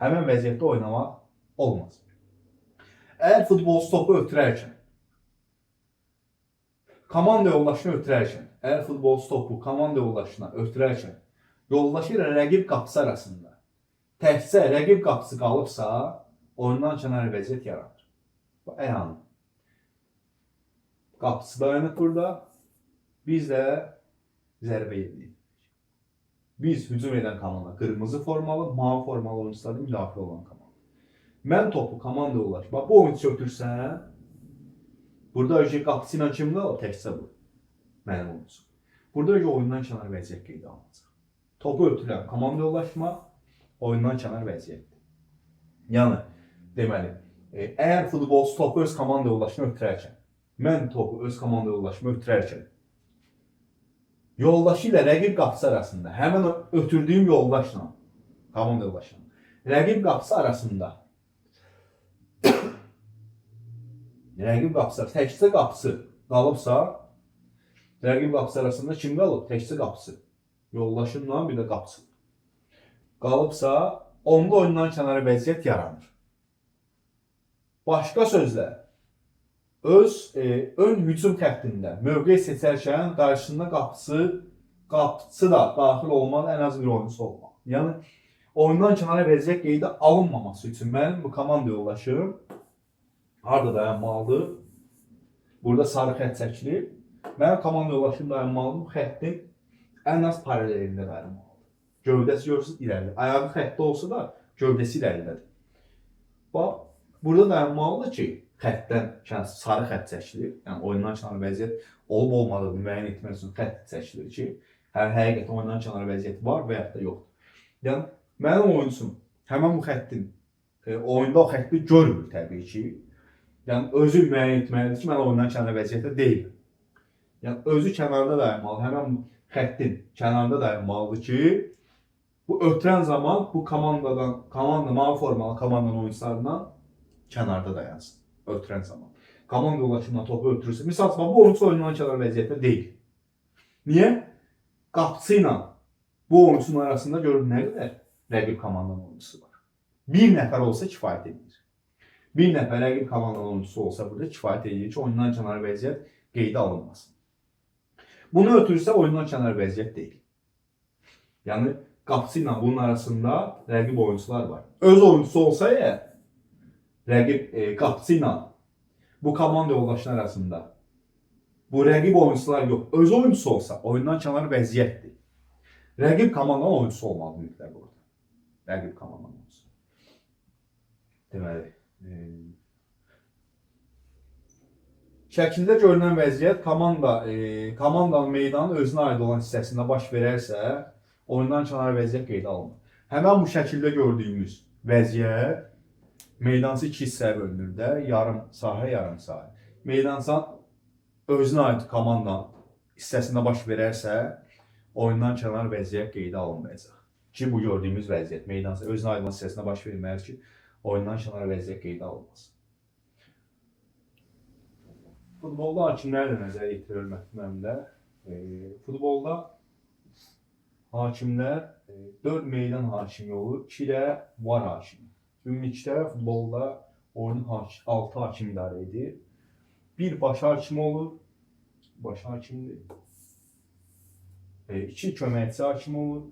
Həmən vəziyyətdə oynamaq olmaz. Əgər futbolçu topu ötürərkən Komanda yoldaşını ötürərkən, əgər futbolçu topu komanda yoldaşına ötürərkən, yoldaşı ilə rəqib qapısı arasında təkcə rəqib qapısı qalıbsa, oyundan kənar vəziyyət yaranır. Əyan. Qapısı dayanıb burada. Biz də zərbə edirik. Biz hücum edən komanda qırmızı formalı, mavi formalı oyuncularda müdafiə olan komanda. Mən topu komanda yoldaşı, bax bu oyuncu ötürsən, burada öncə qapısı ilə kim qalıb? Təkcə bu. Mənim oyuncu. Burada öncə oyundan kənar vəziyyət qeydə alınacaq. Topu ötürən komanda yoldaşma oyundan kənar vəziyyətdir. Yəni, deməli, əgər futbolçu topu öz komanda yoldaşına ötürərkən, mən topu öz komanda yoldaşıma ötürərkən, yoldaşı ilə rəqib qapısı arasında, həmən ötürdüyüm yoldaşla, komanda yoldaşla, rəqib qapısı arasında, təkcə qapısı qalıbsa, rəqib qapısı arasında kim qalıb? Təkcə qapısı. Yoldaşımla bir də qapısı. Qalıbsa, onda oyundan kənara vəziyyət yaranır. Başqa sözlə, ön hücum xəttində mövqe seçərkən qarşısında qapısı da daxil olmalı, ən az bir oyuncusu olmalı. Yəni, oyundan kənara vəziyyət qeydə alınmaması üçün mənim bu komanda yoldaşım harada dayanmalıdır? Burada sarı xətt çəkilir. Mənim komanda yoldaşım dayanmalıdır. Bu xəttin ən az paralelində dayanmalıdır. Gövdəsi görürsünüz irəlidir. Ayağı xəttdə olsa da gövdəsi irəlidədir. Bax, burada dayanmalıdır ki, xəttdən sarı xətt çəkilir. Yəni, oyundan kənar vəziyyət olub-olmadığını müəyyən etmək üçün xətt çəkilir ki, həqiqətən oyundan kənar vəziyyət var və yaxud da yoxdur. Yəni, mənim oyuncum həmən bu xəttin, oyunda o xətti görmür təbii ki. Yəni, özü müəyyən etməlidir ki, mən oyundan kənar vəziyyətdə deyiləm. Yəni, özü kənarda dayanmalı, həmən bu xəttin kənarda dayanmalıdır ki, bu ötürən zaman bu mavi formalı komandanın oyuncularından kənarda dayansın. Ötürən zaman. Komanda yoldaşından topu ötürürsə, misal üçün, bu oyuncu oyundan kənar vəziyyətdə deyil. Niyə? Qapısı ilə bu oyuncunun arasında görür nə qədər rəqib komandanın oyuncusu var. Bir nəfər olsa kifayət edir. Bir nəfər rəqib komandanın oyuncusu olsa burada kifayət edir ki, oyundan kənar vəziyyət qeydə alınmasın. Bunu ötürürsə oyundan kənar vəziyyət deyil. Yəni, qapısı ilə bunun arasında rəqib oyuncular var. Öz oyuncusu olsa ya, rəqib qapısı ilə bu komanda yoldaşının arasında bu rəqib oyuncular yox, öz oyuncusu olsa oyundan kənar vəziyyətdir. Rəqib komandanın oyuncusu olmalı mütləq orada. Rəqib komandanın oyuncusu. Deməli, şəkildə görünən vəziyyət komandanın meydanın özünə aid olan hissəsində baş verərsə, oyundan kənar vəziyyət qeydə alınır. Həmən bu şəkildə gördüyümüz vəziyyət meydançı iki hissəyə bölünür də, yarım sahə, yarım sahə. Meydançı özünə aid komanda hissəsində baş verərsə, oyundan kənar vəziyyət qeydə alınmayacaq. Ki, bu gördüyümüz vəziyyət meydançı özünə aid olan hissəsində baş verməlidir ki, oyundan kənar vəziyyət qeydə alınmasın. Futbolda hakimlər də nəzərə yetirilir mətnəmdə. Futbolda hakimlər 4 meydan hakimi olur, 2 də var hakimi. Ümumilikdə futbolda oyunun 6 hakim idarə edir. Bir baş hakimi olur, baş hakimdir. 2 köməkçi hakimi olur,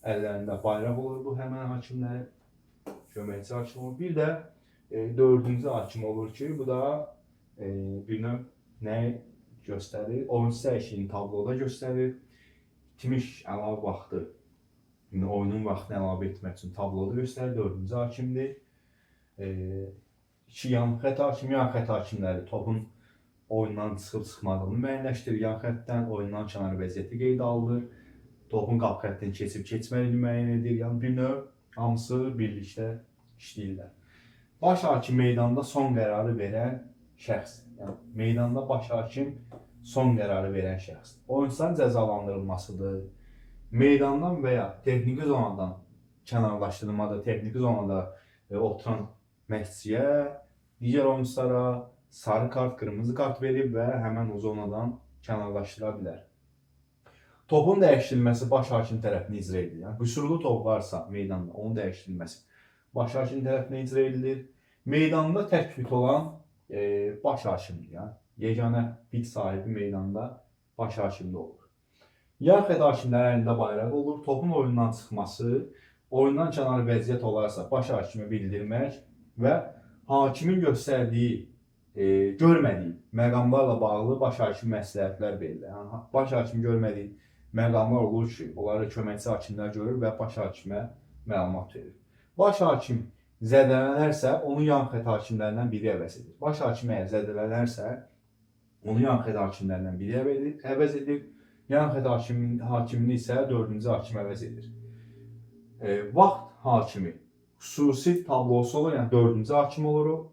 əllərində bayraq olur bu həmən hakimlərin. Köməkçi hakim olur. Bir də 4-cü hakim olur ki, bu da bir növ nəyi göstərir? Oyuncu dəyişikliyi tabloda göstərir. İtmiş əlavə vaxtı, oyunun vaxtını əlavə etmək üçün tabloda göstərir. 4-cü hakimdir. 2 yan xətt hakimi, yan xətt hakimləri topun oyundan çıxıb-çıxmadığını müəyyənləşdirir. Yan xəttdən oyundan kənar vəziyyəti qeydə alınır. Topun qapı xəttini keçib-keçmədiyini müəyyən edir. Yəni bir növ hamısı birlikdə işləyirlər. Baş hakim meydanda son qərarı verən şəxs. Yəni meydanda baş hakim son qərarı verən şəxs. Oyunçuların cəzalandırılmasıdır. Meydandan və ya texniki zonadan kənarlaşdırılmada, texniki zonada oturan məşqçiyə, digər oyunculara sarı kart, qırmızı kart verib və həmən o zonadan kənarlaşdıra bilər. Topun dəyişdirilməsi baş hakim tərəfindən icra edilir. Yəni, qüsurlu top varsa meydanda onun dəyişdirilməsi baş hakim tərəfindən icra edilir. Meydanda təkbit olan baş hakimdir. Yəni, yeganə fit sahibi meydanda baş hakimdə olur. Yarı hakimlərin əlində bayraq olur. Topun oyundan çıxması, oyundan kənar vəziyyət olarsa baş hakimi bildirmək və hakimin göstərdiyi, görmədiyi məqamlarla bağlı baş hakim məsləhətlər verir. Yəni, baş hakim görmədiyi məqamlar olur ki, onları köməkçi hakimlər görür və baş hakimə məlumat verir. Baş hakim zədələnərsə, onu yan xətt hakimlərindən biri əvəz edir. Baş hakim əgər zədələnərsə, onu yan xətt hakimlərindən biri əvəz edir. Yan xətt hakimini isə 4-cü hakim əvəz edir. Vaxt hakimi xüsusi tablosu olur, yəni 4-cü hakim olur.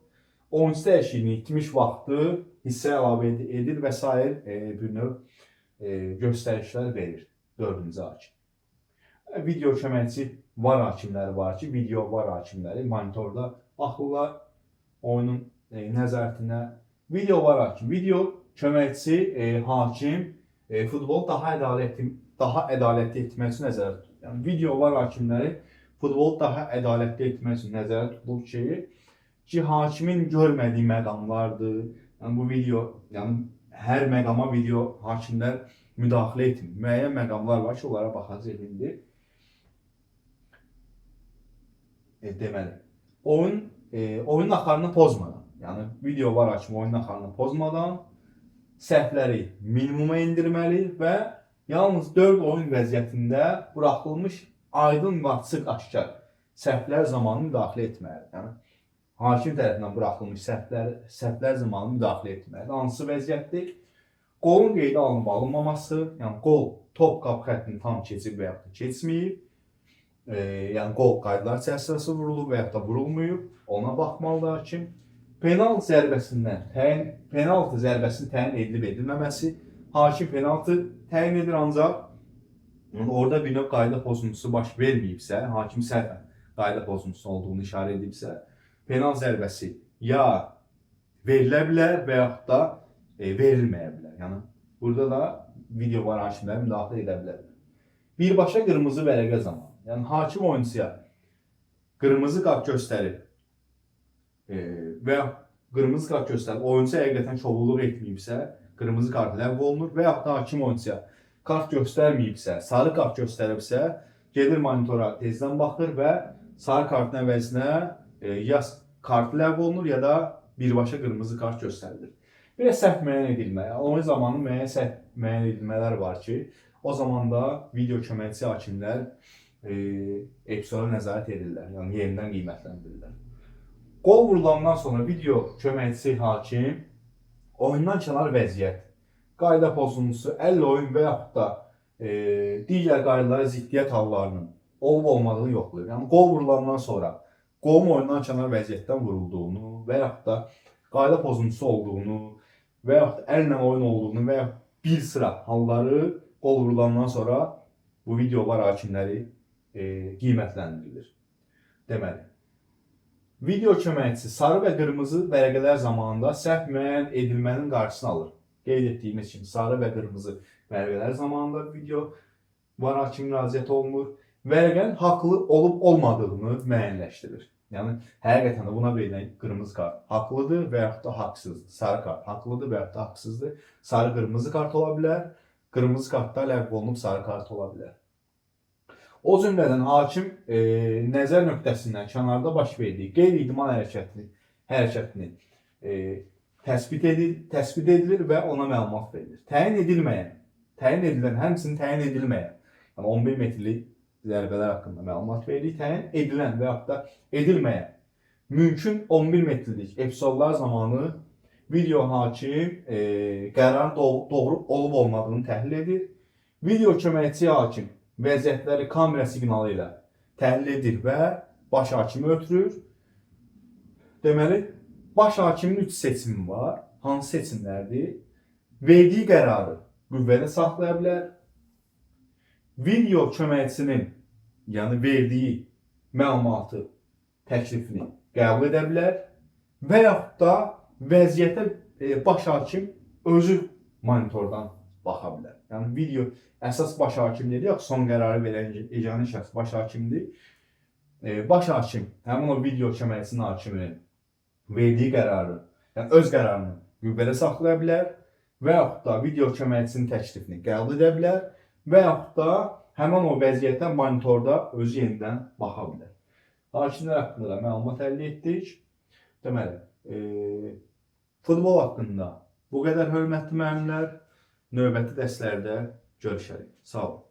Oyunçu dəyişikliyi itmiş vaxtı hissə əlavə edir və sair bir növ göstərişlər verir 4-cü hakim. Video köməkçi var hakimləri var ki, video var hakimləri monitorda baxırlar oyunun nəzarətinə. Video var hakim, video köməkçi hakim futbolu daha ədalətli etmək üçün nəzərdə tutulur. Yəni video var hakimləri futbolu daha ədalətli etmək üçün nəzərdə tutulur ki, hakimin görmədiyi məqamlardır. Yəni bu video, yəni hər məqama video hakimlər müdaxilə etmir. Müəyyən məqamlar var ki, onlara baxacaq indi. Deməli, oyunun axarını pozmadan, yəni video var hakim oyunun axarını pozmadan səhvləri minimuma indirməli və yalnız 4 oyun vəziyyətində buraxılmış aydın və açıq aşkar səhvlər zamanı müdaxilə etməlidir. Yəni, hakim tərəfindən buraxılmış səhvlər zamanı müdaxilə etməlidir. Hansı vəziyyətdir? Qolun qeydə alınıb-alınmaması, yəni qol top qap xəttini tam keçib və yaxud da keçməyib, yəni qol qaydalar çərçivəsində vurulub və yaxud da vurulmayıb, ona baxmalıdır hakim. Penaltı zərbəsinin təyin edilib edilməməsi, hakim penaltı təyin edir, ancaq orada bir növ qayda pozuntusu baş verməyibsə, hakim səhvən qayda pozuntusu olduğunu işarə edibsə, penaltı zərbəsi ya verilə bilər və yaxud da verilməyə bilər. Yəni burada da video var hakimlər müdaxilə edə bilər. Birbaşa qırmızı vərəqə zamanı. Yəni hakim oyuncuya qırmızı kart göstərib və qırmızı kart göstərib oyuncu həqiqətən kobudluq etməyibsə, qırmızı kart ləğv olunur və yaxud da hakim oyuncuya kart göstərməyibsə, sarı kart göstəribsə, gedir monitora tezdən baxır və sarı kartın əvəzinə ya kart ləğv olunur ya da birbaşa qırmızı kart göstərilir. Bir də səhv müəyyən edilmə. Oyun zamanı müəyyən edilmələr var ki, o zaman da video köməkçi hakimlər epizoda nəzarət edirlər, yəni yerindən qiymətləndirirlər. Qol vurulandan sonra video köməkçi hakim oyundan kənar vəziyyət, qayda pozuntusu, əl oyun və yaxud da digər qaydalara ziddiyyət hallarının olub-olmadığını yoxlayır. Yəni qol vurulandan sonra qolun oyundan kənar vəziyyətdən vurulduğunu və yaxud da qayda pozuntusu olduğunu və yaxud da əllə oyun olduğunu və yaxud bir sıra halları qol vurulandan sonra bu video var hakimləri qiymətləndirilir. Deməli, video köməkçisi sarı və qırmızı vərəqələr zamanında səhv müəyyən edilmənin qarşısını alır. Qeyd etdiyimiz kimi sarı və qırmızı vərəqələr zamanında video var hakim müraciət olunur. Vərəqənin haqlı olub-olmadığını müəyyənləşdirir. Yəni, həqiqətən də buna verilən qırmızı kart haqlıdır və yaxud da haqsızdır. Sarı kart haqlıdır və yaxud da haqsızdır. Sarı qırmızı kart ola bilər. Qırmızı kartda ləğv olunub sarı kart ola bilər. O cümlədən hakim nəzər nöqtəsindən kənarda baş verdiyi qeyri-idman hərəkətini təsbit edilir və ona məlumat verilir. Təyin edilən, həmçinin təyin edilməyən, yəni 11 metrlik zərbələr haqqında məlumat verilir. Təyin edilən və yaxud da edilməyən mümkün 11 metrlik epizodlar zamanı video hakim qərarın doğru olub-olmadığını təhlil edir. Video köməkçi hakim vəziyyətləri kamera siqnalı ilə təhlil edir və baş hakimi ötürür. Deməli, baş hakimin 3 seçimi var. Hansı seçimlərdir? Verdiyi qərarı qüvvədə saxlaya bilər. Video köməkçinin, yəni verdiyi məlumatı, təklifini qəbul edə bilər və yaxud da vəziyyətə baş hakim özü monitordan baxa bilər. Yəni video əsas baş hakimdir, yox son qərarı verən yeganə şəxs baş hakimdir. Baş hakim həmin o video köməkçisinin hakiminin verdiyi qərarı, yəni öz qərarını qüvvədə saxlaya bilər və yaxud da video köməkçisinin təklifini qəbul edə bilər və yaxud da həmin o vəziyyətə monitorda özü yenidən baxa bilər. Hakimlər haqqında da məlumat əldə etdik. Deməli, futbol haqqında bu qədər hörmətli müəllimlər. Növbəti dərslərdə görüşərik. Sağ olun.